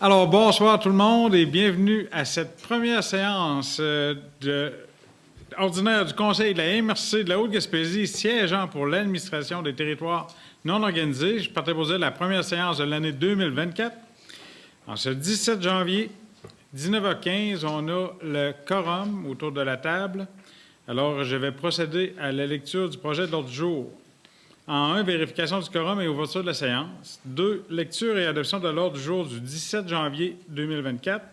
Alors, bonsoir tout le monde et bienvenue à cette première séance ordinaire du Conseil de la MRC de la Haute-Gaspésie, siégeant pour l'administration des territoires non organisés. Je partais poser la première séance de l'année 2024. En ce 17 janvier, 19h15, on a le quorum autour de la table. Alors, je vais procéder à la lecture du projet de l'ordre du jour. En 1, vérification du quorum et ouverture de la séance. 2, lecture et adoption de l'ordre du jour du 17 janvier 2024.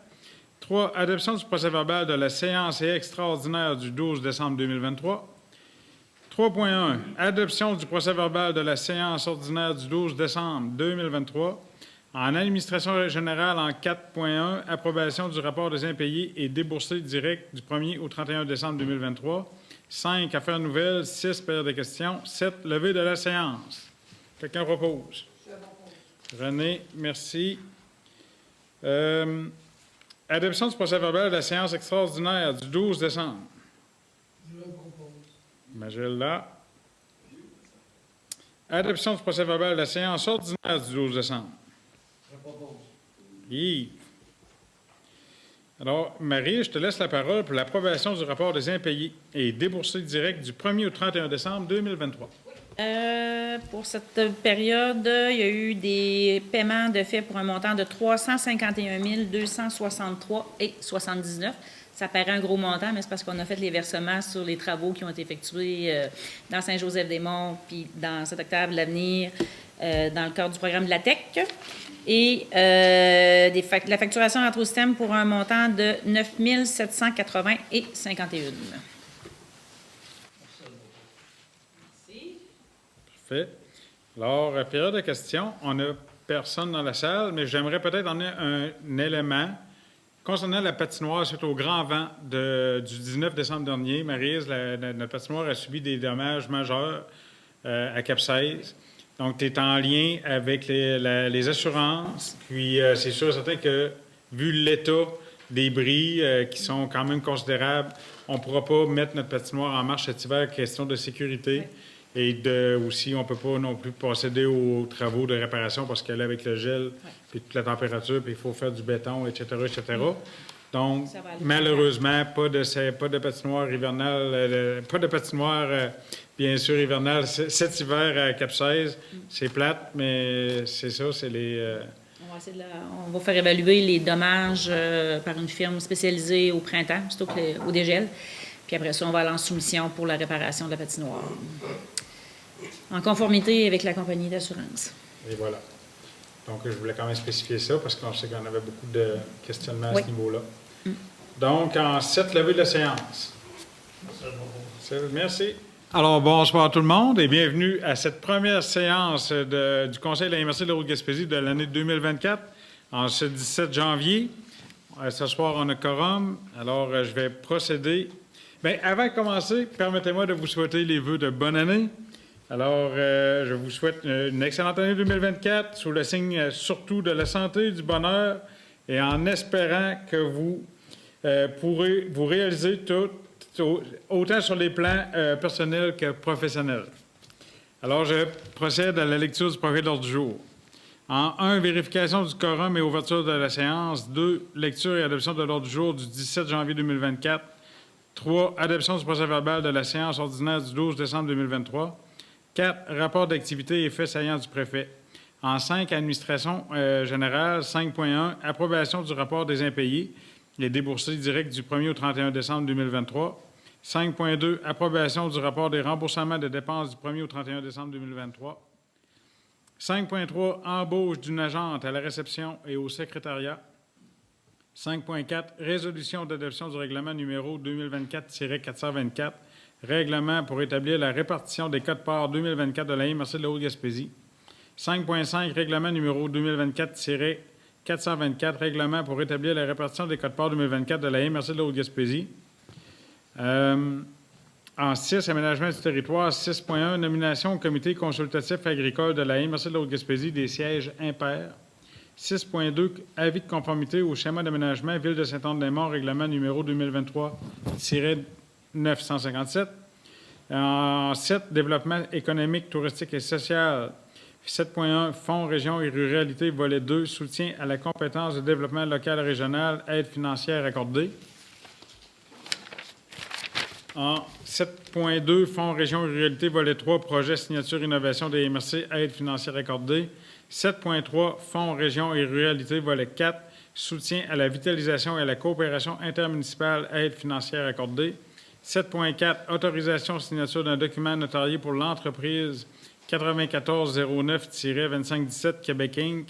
3, adoption du procès-verbal de la séance extraordinaire du 12 décembre 2023. 3.1, adoption du procès-verbal de la séance ordinaire du 12 décembre 2023. En administration générale, en 4.1, approbation du rapport des impayés et déboursés directs du 1er au 31 décembre 2023. 5, affaires nouvelles. 6, période de questions. 7, levée de la séance. Quelqu'un propose? René, merci. Adoption du procès-verbal de la séance extraordinaire du 12 décembre. Je le propose. Magella. Adoption du procès-verbal de la séance ordinaire du 12 décembre. Je propose. Yves. Alors, Marie, je te laisse la parole pour l'approbation du rapport des impayés et déboursés directs du 1er au 31 décembre 2023. Pour cette période, il y a eu des paiements de fait pour un montant de 351 263,79 $. Ça paraît un gros montant, mais c'est parce qu'on a fait les versements sur les travaux qui ont été effectués dans Saint-Joseph-des-Monts puis dans cet octobre l'avenir dans le cadre du programme de la TEC. Et la facturation entre au système pour un montant de 9 780,51 $. Parfait. Alors, période de questions. On n'a personne dans la salle, mais j'aimerais peut-être emmener un élément concernant la patinoire suite au grand vent du 19 décembre dernier. Maryse, notre patinoire a subi des dommages majeurs à Cap-16. Donc, tu es en lien avec les assurances. Puis, c'est sûr et certain que, vu l'état des bris qui sont quand même considérables, on ne pourra pas mettre notre patinoire en marche cet hiver, question de sécurité. Oui. Et aussi, on ne peut pas non plus procéder aux travaux de réparation parce que là, avec le gel, puis toute la température, puis il faut faire du béton, etc., etc. Donc, malheureusement, pas de patinoire hivernale, pas de patinoire, bien sûr, hivernale cet hiver à Cap-16. C'est plate, mais c'est ça, c'est les... On va faire évaluer les dommages par une firme spécialisée au printemps, plutôt qu'au dégel. Puis après ça, on va aller en soumission pour la réparation de la patinoire. En conformité avec la compagnie d'assurance. Et voilà. Donc, je voulais quand même spécifier ça parce qu'on sait qu'on avait beaucoup de questionnements à ce niveau-là. Donc, en 7, levée de la séance. Merci. Alors, bonsoir tout le monde et bienvenue à cette première séance du Conseil de la MRC de la Haute-Gaspésie de l'année 2024, en ce 17 janvier. Ce soir, on a quorum. Alors, je vais procéder. Bien, avant de commencer, permettez-moi de vous souhaiter les vœux de bonne année. Alors, je vous souhaite une excellente année 2024, sous le signe surtout de la santé, du bonheur, et en espérant que vous pourrez vous réaliser tout, autant sur les plans personnels que professionnels. Alors, je procède à la lecture du projet de l'ordre du jour. En 1, vérification du quorum et ouverture de la séance. 2, lecture et adoption de l'ordre du jour du 17 janvier 2024. 3, adoption du procès-verbal de la séance ordinaire du 12 décembre 2023. 4, rapport d'activité et faits saillants du préfet. En 5, administration générale. 5.1, approbation du rapport des impayés et déboursés directs du 1er au 31 décembre 2023. 5.2, approbation du rapport des remboursements de dépenses du 1er au 31 décembre 2023. 5.3, embauche d'une agente à la réception et au secrétariat. 5.4, résolution d'adoption du règlement numéro 2024-424, règlement pour établir la répartition des quotes-parts 2024 de la MRC de la Haute-Gaspésie. 5.5, règlement numéro 2024-424, règlement pour établir la répartition des quotes-parts 2024 de la MRC de la Haute-Gaspésie. En 6, aménagement du territoire. 6.1, nomination au comité consultatif agricole de la MRC de la Haute-Gaspésie des sièges impairs. 6.2, avis de conformité au schéma d'aménagement Ville de Saint-Anne-des-Monts, règlement numéro 2023-957. En 7, développement économique, touristique et social. 7.1, Fonds région et ruralité, volet 2, soutien à la compétence de développement local et régional, aide financière accordée. En 7.2, Fonds région et ruralité, volet 3, projet signature innovation des MRC, aide financière accordée. 7.3, Fonds région et ruralité, volet 4, soutien à la vitalisation et à la coopération intermunicipale, aide financière accordée. 7.4, autorisation signature d'un document notarié pour l'entreprise 9409-2517 Québec Inc.,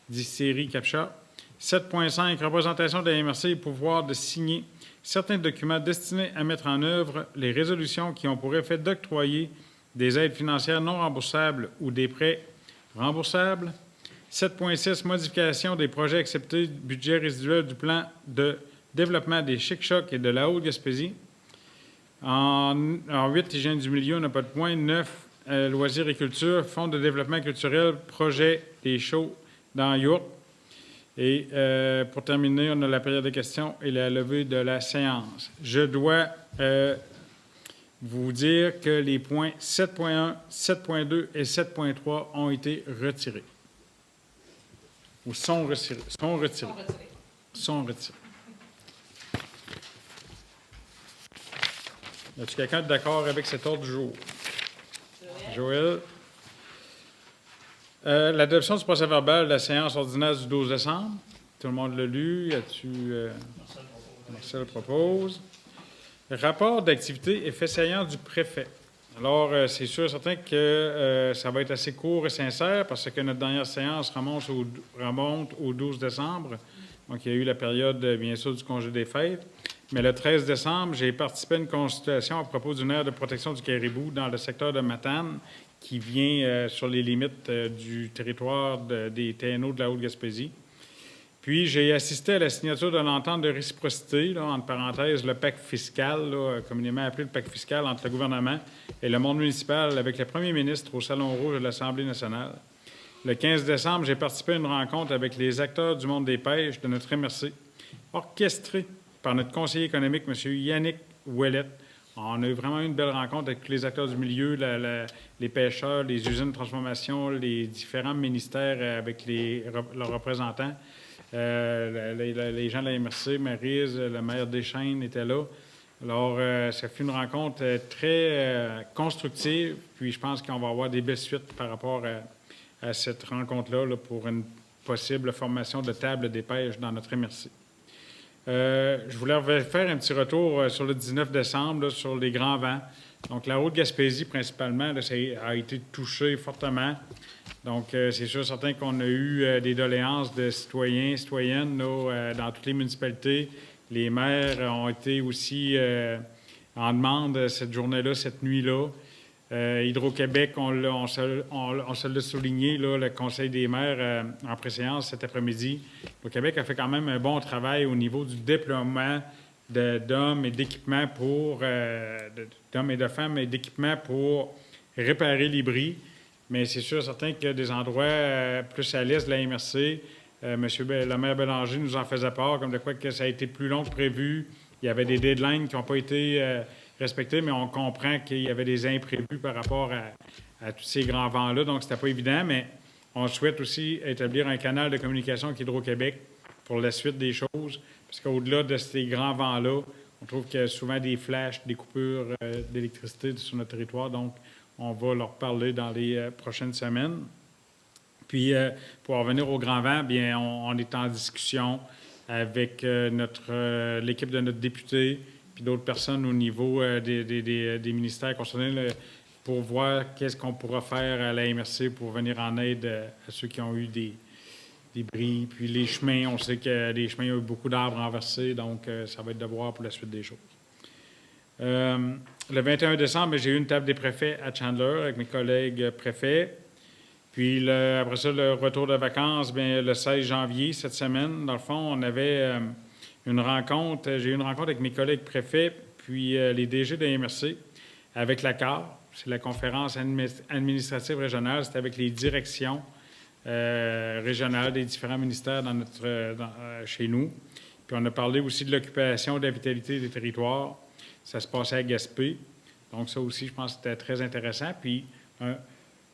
distillerie Capcha. 7.5, représentation de la MRC et pouvoir de signer certains documents destinés à mettre en œuvre les résolutions qui ont pour effet d'octroyer des aides financières non remboursables ou des prêts remboursables. 7.6, modification des projets acceptés du budget résiduel du plan de développement des Chic-Chocs et de la Haute-Gaspésie. En 8, hygiène du milieu, on n'a pas de point. 9, loisirs et culture, fonds de développement culturel, projet des shows dans Yourte. Et pour terminer, on a la période de questions et la levée de la séance. Je dois vous dire que les points 7.1, 7.2 et 7.3 ont été retirés. Ou sont retirés. Sont retirés. Sont retirés. Y a-t-il quelqu'un d'accord avec cet ordre du jour? Joël. L'adoption du procès-verbal de la séance ordinaire du 12 décembre. Tout le monde l'a lu. Y a-t-il... Marcel propose. Rapport d'activité et fait saillant du préfet. Alors, c'est sûr et certain que ça va être assez court et sincère parce que notre dernière séance remonte au 12 décembre. Donc, il y a eu la période, bien sûr, du congé des fêtes. Mais le 13 décembre, j'ai participé à une consultation à propos d'une aire de protection du caribou dans le secteur de Matane qui vient sur les limites du territoire des TNO de la Haute-Gaspésie. Puis, j'ai assisté à la signature de l'entente de réciprocité, là, entre parenthèses, le pacte fiscal, là, communément appelé le pacte fiscal entre le gouvernement et le monde municipal avec le premier ministre au Salon Rouge de l'Assemblée nationale. Le 15 décembre, j'ai participé à une rencontre avec les acteurs du monde des pêches de notre MRC, orchestrée par notre conseiller économique, M. Yannick Ouellette. On a eu vraiment une belle rencontre avec tous les acteurs du milieu, les pêcheurs, les usines de transformation, les différents ministères avec leurs représentants. Les gens de la MRC, Maryse, le maire Deschênes étaient là. Alors, ça fut une rencontre très constructive, puis je pense qu'on va avoir des belles suites par rapport à cette rencontre-là là, pour une possible formation de table des pêches dans notre MRC. Je voulais faire un petit retour sur le 19 décembre, là, sur les grands vents. Donc, la Haute-Gaspésie, principalement, là, ça a été touché fortement. Donc, c'est sûr certain qu'on a eu des doléances de citoyens, citoyennes là, dans toutes les municipalités. Les maires ont été aussi en demande cette journée-là, cette nuit-là. Hydro-Québec, on se l'a souligné, là, le Conseil des maires en préséance cet après-midi. Hydro-Québec a fait quand même un bon travail au niveau du déploiement d'hommes et d'équipements d'hommes et de femmes et d'équipements pour réparer les mais c'est sûr certain qu'il y a des endroits plus à l'est de la MRC. Le maire Bélanger nous en faisait part, comme de quoi que ça a été plus long que prévu. Il y avait des deadlines qui n'ont pas été respectés, mais on comprend qu'il y avait des imprévus par rapport à tous ces grands vents-là. Donc, c'était pas évident, mais on souhaite aussi établir un canal de communication avec Hydro-Québec pour la suite des choses, parce qu'au-delà de ces grands vents-là, on trouve qu'il y a souvent des flashs, des coupures d'électricité sur notre territoire. Donc, on va leur parler dans les prochaines semaines. Puis, pour revenir au grand vent, bien, on est en discussion avec l'équipe de notre député, puis d'autres personnes au niveau des ministères concernés pour voir qu'est-ce qu'on pourra faire à la MRC pour venir en aide à ceux qui ont eu des bris. Puis les chemins, on sait que les chemins ont eu beaucoup d'arbres renversés, donc ça va être de voir pour la suite des choses. Le 21 décembre, j'ai eu une table des préfets à Chandler avec mes collègues préfets. Puis après ça, le retour de vacances, bien, le 16 janvier, cette semaine, dans le fond, on avait une rencontre. J'ai eu une rencontre avec mes collègues préfets, puis les DG de la MRC, avec la CAR. C'est la conférence administrative régionale. C'était avec les directions régionales des différents ministères chez nous. Puis on a parlé aussi de l'occupation, de la vitalité des territoires. Ça se passait à Gaspé. Donc ça aussi, je pense que c'était très intéressant. Puis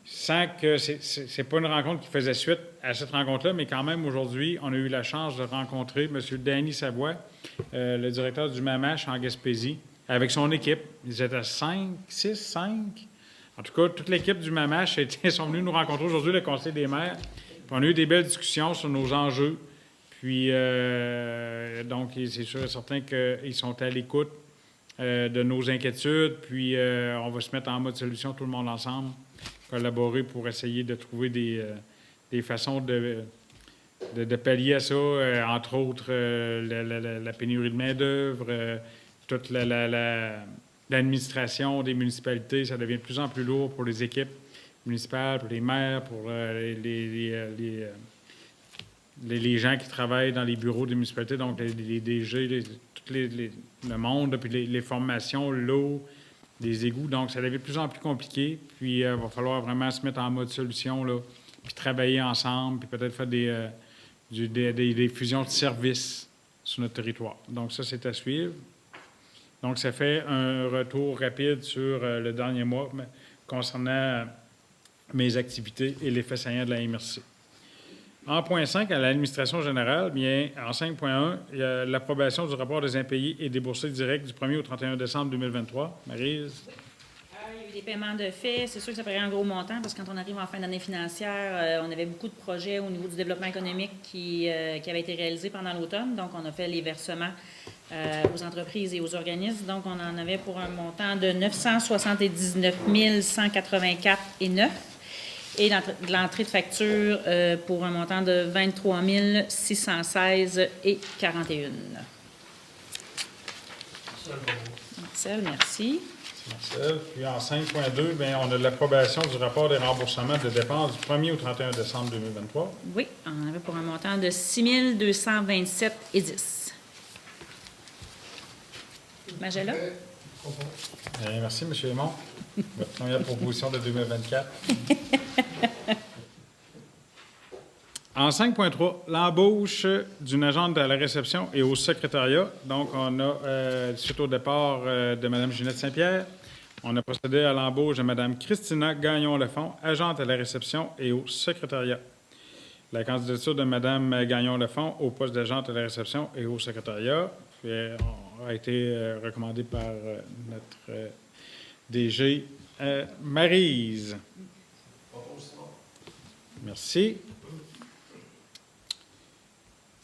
Sans que c'est pas une rencontre qui faisait suite à cette rencontre-là, mais quand même, aujourd'hui, on a eu la chance de rencontrer M. Danny Savoie, le directeur du MAMACH en Gaspésie, avec son équipe. Ils étaient 5, 6, 5. En tout cas, toute l'équipe du MAMACH sont venus nous rencontrer aujourd'hui, le Conseil des maires. Puis on a eu des belles discussions sur nos enjeux. Puis, donc, c'est sûr et certain qu'ils sont à l'écoute de nos inquiétudes. Puis, on va se mettre en mode solution, tout le monde ensemble, collaborer pour essayer de trouver des façons de pallier à ça, entre autres la pénurie de main-d'œuvre, toute l'administration des municipalités. Ça devient de plus en plus lourd pour les équipes municipales, pour les maires, pour les gens qui travaillent dans les bureaux des municipalités, donc les DG, tout le monde, puis les formations, l'eau, les égouts. Donc, ça devient de plus en plus compliqué. Puis, il va falloir vraiment se mettre en mode solution, là, puis travailler ensemble, puis peut-être faire des fusions de services sur notre territoire. Donc, ça, c'est à suivre. Donc, ça fait un retour rapide sur le dernier mois concernant mes activités et l'effet saillant de la MRC. En point 5, à l'administration générale, bien, en 5.1, il y a l'approbation du rapport des impayés et déboursés directs du 1er au 31 décembre 2023. Maryse? Il y a eu des paiements de fait. C'est sûr que ça paraît un gros montant parce que quand on arrive en fin d'année financière, on avait beaucoup de projets au niveau du développement économique qui avaient été réalisés pendant l'automne. Donc, on a fait les versements aux entreprises et aux organismes. Donc, on en avait pour un montant de 979 184,9 et l'entrée de facture pour un montant de 23 616,41. Marcel, merci. Marcel. Puis en 5.2, bien, on a l'approbation du rapport des remboursements de dépenses du 1er au 31 décembre 2023. Oui, on en avait pour un montant de 6 227,10. Magella? Merci, M. Lémon. Votre première proposition de 2024. En 5.3, l'embauche d'une agente à la réception et au secrétariat. Donc, on a, suite au départ de Mme Ginette Saint-Pierre, on a procédé à l'embauche de Mme Christina Gagnon-Lafont, agente à la réception et au secrétariat. La candidature de Mme Gagnon-Lafont au poste d'agente à la réception et au secrétariat a été recommandée par notre DG Maryse. Merci.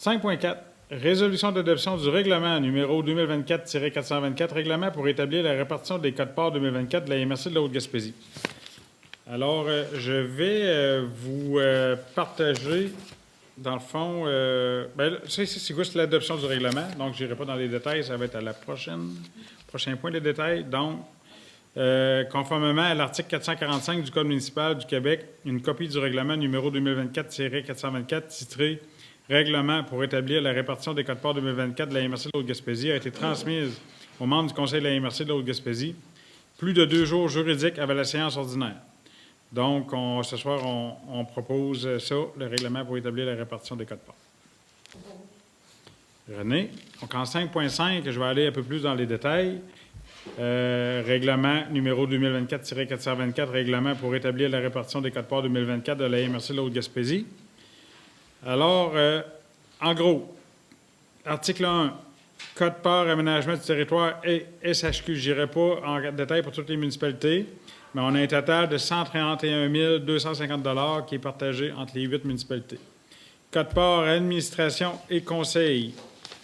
5.4. Résolution d'adoption du règlement numéro 2024-424, règlement pour établir la répartition des codes-parts 2024 de la MRC de la Haute-Gaspésie. Alors, je vais vous partager, dans le fond, c'est quoi, c'est l'adoption du règlement, donc je n'irai pas dans les détails, ça va être à la prochain point de détail. Donc, conformément à l'article 445 du Code municipal du Québec, une copie du règlement numéro 2024-424 titré « Règlement pour établir la répartition des codes-parts 2024 de la MRC de la Haute-Gaspésie » a été transmise aux membres du Conseil de la MRC de la Haute-Gaspésie plus de 2 jours juridiques avant la séance ordinaire. Donc, ce soir, on propose ça, le règlement pour établir la répartition des codes-parts. René. Donc, en 5.5, je vais aller un peu plus dans les détails. Règlement numéro 2024-424, règlement pour établir la répartition des codes-parts 2024 de la MRC de la Haute-Gaspésie. Alors, en gros, article 1, code-part aménagement du territoire et SHQ. Je n'irai pas en détail pour toutes les municipalités, mais on a un total de 131 250 $ qui est partagé entre les 8 municipalités. Code-part administration et conseil,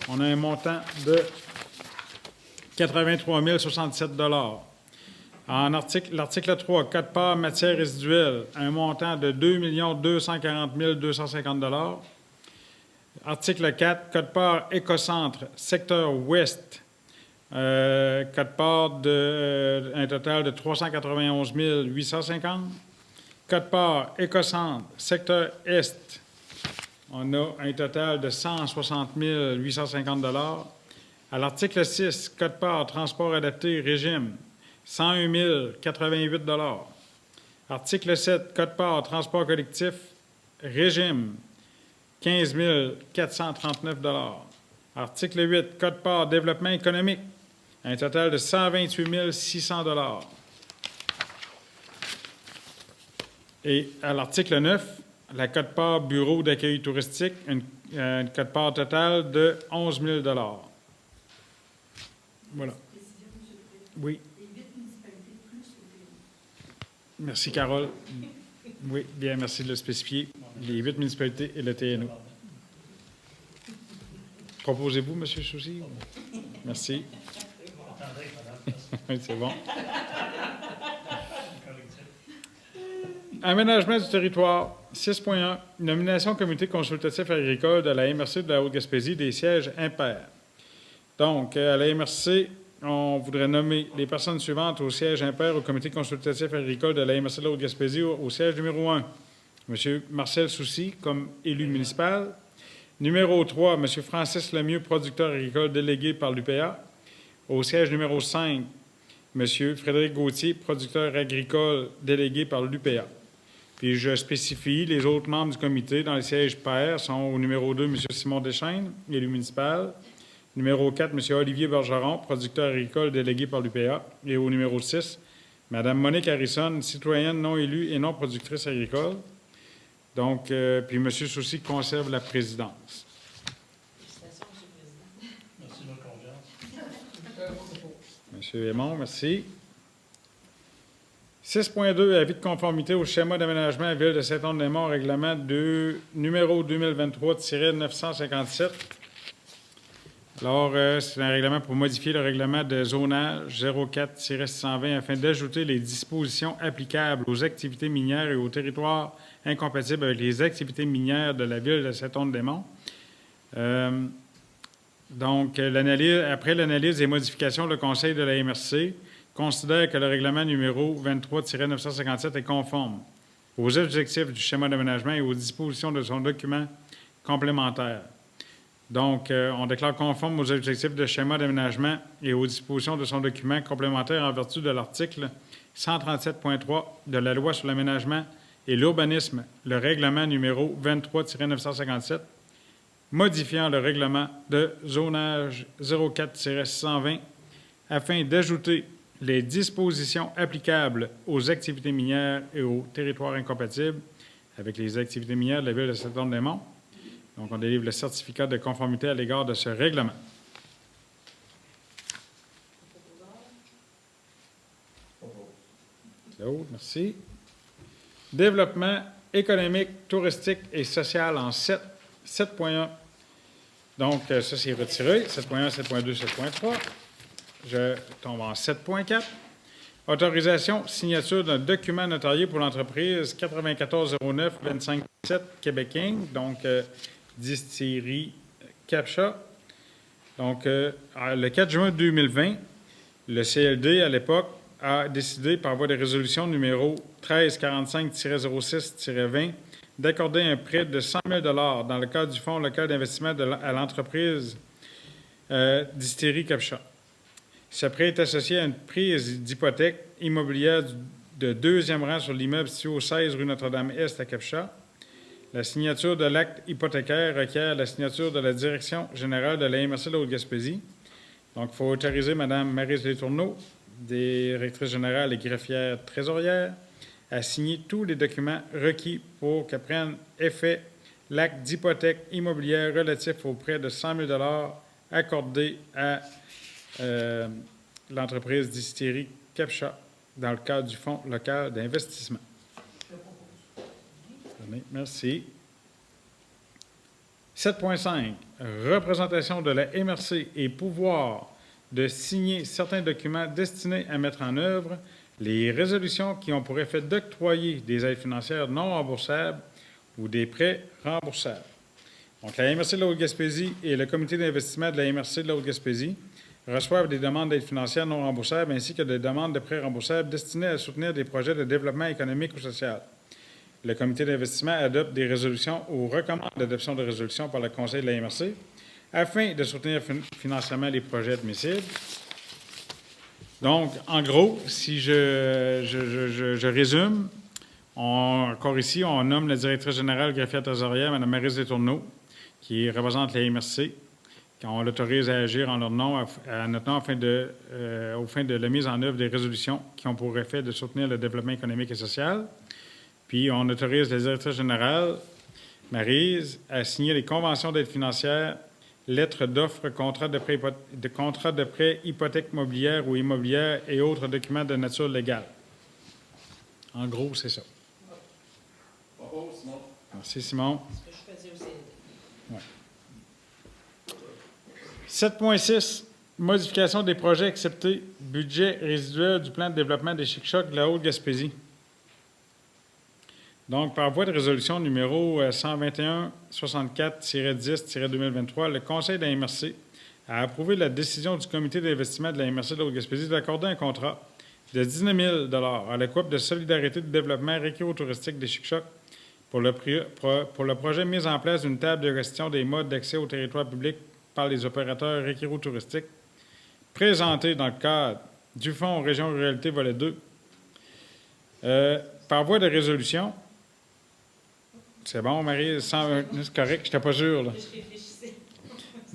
on a un montant de 83 067 $. L'article 3, code-part matières résiduelles, un montant de 2 240 250 $. Article 4, code-part écocentre, secteur ouest, code-part un total de 391 850. Code-part écocentre, secteur est, on a un total de 160 850 $. À l'article 6, code-part transport adapté régime, 101 088 $. Article 7, code-part transport collectif régime, 15 439 $. Article 8, code-part développement économique, un total de 128 600 $. Et à l'article 9, la quote-part bureau d'accueil touristique, une quote-part totale de 11 000 Voilà. Oui. Merci, Carole. Oui, bien, merci de le spécifier. Les 8 municipalités et le TNO. Proposez-vous, M. Soucy? Merci. Oui, c'est bon. Aménagement du territoire. 6.1. Nomination comité consultatif agricole de la MRC de la Haute-Gaspésie des sièges impairs. Donc, à la MRC, on voudrait nommer les personnes suivantes au siège impair au comité consultatif agricole de la MRC de la Haute-Gaspésie au siège numéro 1. M. Marcel Soucy comme élu municipal. Numéro 3, M. Francis Lemieux, producteur agricole délégué par l'UPA. Au siège numéro 5, M. Frédéric Gauthier, producteur agricole délégué par l'UPA. Puis je spécifie, les autres membres du comité dans les sièges pairs sont au numéro 2, M. Simon Deschaines, élu municipal. Numéro 4, M. Olivier Bergeron, producteur agricole délégué par l'UPA. Et au numéro 6, Mme Monique Harrison, citoyenne non élue et non productrice agricole. Donc, puis M. Soucy conserve la présidence. Félicitations, M. le Président. Merci de votre confiance. M. Aymon, merci. 6.2, avis de conformité au schéma d'aménagement à la ville de Saint-Anne-des-Monts, règlement de numéro 2023-957. Alors, c'est un règlement pour modifier le règlement de zonage 04-620 afin d'ajouter les dispositions applicables aux activités minières et aux territoires incompatibles avec les activités minières de la ville de Saint-Anne-des-Monts. Donc, après l'analyse des modifications, le Conseil de la MRC considère que le règlement numéro 23-957 est conforme aux objectifs du schéma d'aménagement et aux dispositions de son document complémentaire. Donc, on déclare conforme aux objectifs de schéma d'aménagement et aux dispositions de son document complémentaire en vertu de l'article 137.3 de la Loi sur l'aménagement et l'urbanisme, le règlement numéro 23-957, modifiant le règlement de zonage 04-620 afin d'ajouter les dispositions applicables aux activités minières et aux territoires incompatibles avec les activités minières de la ville de Saint-Anne-des-Monts. Donc, on délivre le certificat de conformité à l'égard de ce règlement. Claude, merci. Développement économique, touristique et social en 7.1. Donc, ça, c'est retiré. 7.1, 7.2, 7.3. Je tombe en 7.4. Autorisation, signature d'un document notarié pour l'entreprise 9409-25-7 Québec Inc., donc distillerie Capcha. Donc, le 4 juin 2020, le CLD, à l'époque, a décidé, par voie de résolution numéro 1345-06-20, d'accorder un prêt de 100 000 $ dans le cadre du Fonds local d'investissement à l'entreprise distillerie Capcha. Ce prêt est associé à une prise d'hypothèque immobilière de deuxième rang sur l'immeuble situé au 16 rue Notre-Dame-Est à Capcha. La signature de l'acte hypothécaire requiert la signature de la Direction générale de la MRC de la Haute-Gaspésie. Donc, il faut autoriser Mme Maryse Letourneau, directrice générale et greffière trésorière, à signer tous les documents requis pour que prenne effet l'acte d'hypothèque immobilière relatif au prêt de 100 000 $ accordé à l'entreprise distillerie Capcha dans le cadre du Fonds local d'investissement. Merci. 7.5. Représentation de la MRC et pouvoir de signer certains documents destinés à mettre en œuvre les résolutions qui ont pour effet d'octroyer des aides financières non remboursables ou des prêts remboursables. Donc, la MRC de la Haute-Gaspésie et le comité d'investissement de la MRC de la Haute-Gaspésie reçoivent des demandes d'aide financière non remboursables ainsi que des demandes de prêts remboursables destinées à soutenir des projets de développement économique ou social. Le comité d'investissement adopte des résolutions ou recommande l'adoption de résolutions par le conseil de la MRC afin de soutenir financièrement les projets admissibles. Donc, en gros, si je résume, encore ici, on nomme la directrice générale greffière trésorière, Mme Maryse Letourneau, qui représente la MRC. On l'autorise à agir en leur nom, à notre nom, au fin de la mise en œuvre des résolutions qui ont pour effet de soutenir le développement économique et social. Puis, on autorise la directrice générale, Maryse, à signer les conventions d'aide financière, lettres d'offre, contrats de prêt, hypothèques mobilières ou immobilières et autres documents de nature légale. En gros, c'est ça. Simon. Merci, Simon. Ce que je faisais aussi. Ouais. 7.6, modification des projets acceptés, budget résiduel du plan de développement des Chic-Chocs de la Haute-Gaspésie. Donc, par voie de résolution numéro 121-64-10-2023, le Conseil de la MRC a approuvé la décision du comité d'investissement de la MRC de la Haute-Gaspésie d'accorder un contrat de 19 000 à la Coop de solidarité de développement récréo-touristique des Chic-Chocs pour le projet mis en place d'une table de gestion des modes d'accès au territoire public par les opérateurs récréo-touristiques, présenté dans le cadre du Fonds Région Ruralité Volet 2. Par voie de résolution, c'est bon, Marie, c'est correct, je n'étais pas sûr.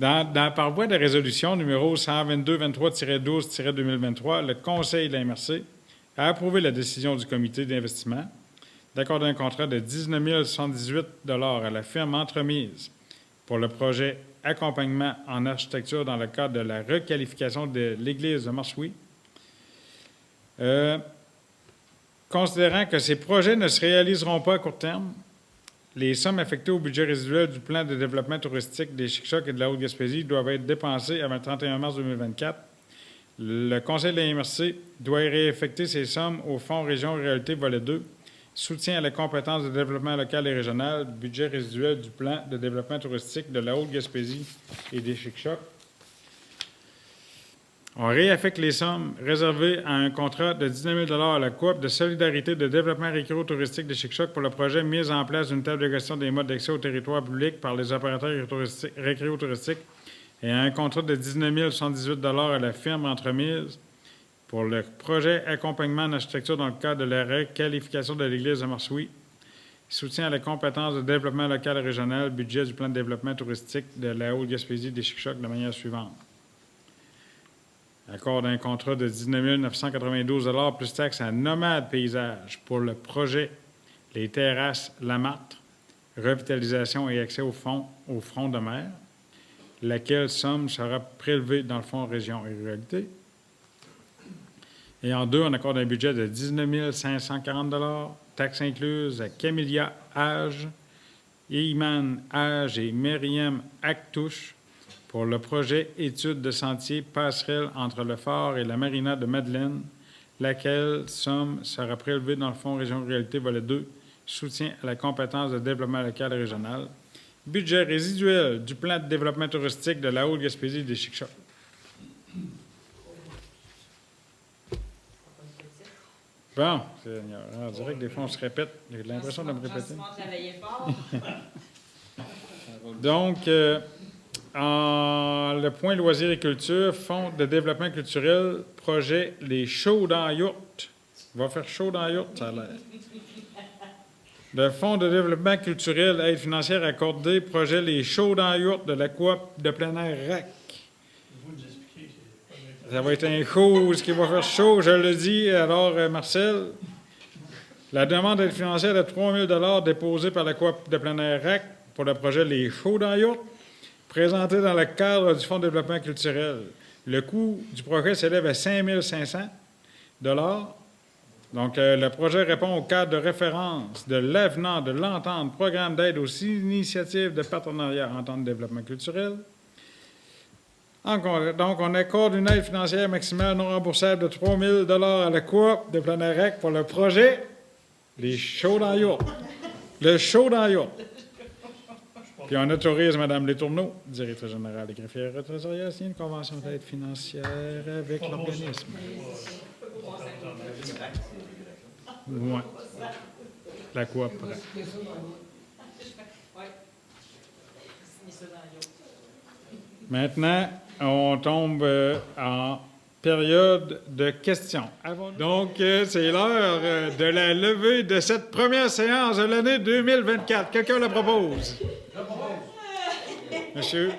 Là. Par voie de résolution numéro 122-23-12-2023, le Conseil de la MRC a approuvé la décision du comité d'investissement d'accorder un contrat de 19 078 $ à la firme Entremise pour le projet accompagnement en architecture dans le cadre de la requalification de l'église de Marsoui. Considérant que ces projets ne se réaliseront pas à court terme, les sommes affectées au budget résiduel du plan de développement touristique des Chic-Chocs et de la Haute-Gaspésie doivent être dépensées avant le 31 mars 2024. Le Conseil de la MRC doit réaffecter ces sommes au Fonds Région Ruralité Volet 2, soutien à la compétence de développement local et régional, budget résiduel du plan de développement touristique de la Haute-Gaspésie et des Chic-Chocs. On réaffecte les sommes réservées à un contrat de 19 000 $ à la Coop de solidarité de développement récréo-touristique des Chic-Chocs pour le projet mis en place d'une table de gestion des modes d'accès au territoire public par les opérateurs récréo-touristiques et à un contrat de 19 078 $ à la firme Entremise pour le projet accompagnement en architecture dans le cadre de la requalification de l'église de Marsoui, soutien à la compétence de développement local et régional, budget du plan de développement touristique de la Haute-Gaspésie des Chic-Chocs de la manière suivante. Accord d'un contrat de 19 992 $ plus taxes à Nomade Paysage pour le projet Les Terrasses Lamartre, revitalisation et accès au front de mer, laquelle somme sera prélevée dans le Fonds Région et Ruralité. Et en deux, on accorde un budget de 19 540 $, taxes incluses à Camélia Age, Iman Age et Myriam Actouche pour le projet étude de sentier passerelle entre le phare et la marina de Madeleine, laquelle somme sera prélevée dans le Fonds Région Ruralité Volet 2, soutien à la compétence de développement local et régional, budget résiduel du plan de développement touristique de la Haute-Gaspésie des Chic-Chocs. Bon, on dirait que des fois on se répète. J'ai l'impression de me répéter. Donc, le point loisirs et culture, Fonds de développement culturel, projet Les Shows dans la Yourte. Il va faire chaud dans la yourte, ça a l'air. Le Fonds de développement culturel, aide financière accordée, projet Les Shows dans la Yourte de la Coop de plein air RAC. Ça va être un show, ce qui va faire chaud, je le dis. Alors, Marcel, la demande d'aide financière de 3 000 $ déposée par la Coop de plein air RAC pour le projet Les Shows dans la Yourte, présenté dans le cadre du Fonds de développement culturel. Le coût du projet s'élève à 5 500 $. Donc, le projet répond au cadre de référence de l'avenant de l'entente programme d'aide aux initiatives de partenariat entente de développement culturel. Donc, on accorde une aide financière maximale non remboursable de 3 000 $ à la Coop de plein air RAC pour le projet Les Shows dans la Yourte. Le show dans la yourte. Puis on autorise Mme Letourneau, directrice générale des greffières trésorières, à signer une convention d'aide financière avec l'organisme. Oui. La Coop. Maintenant, on tombe en période de questions. Donc, c'est l'heure de la levée de cette première séance de l'année 2024. Quelqu'un la propose? Monsieur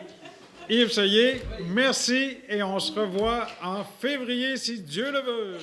Yves Soyer, merci et on se revoit en février si Dieu le veut.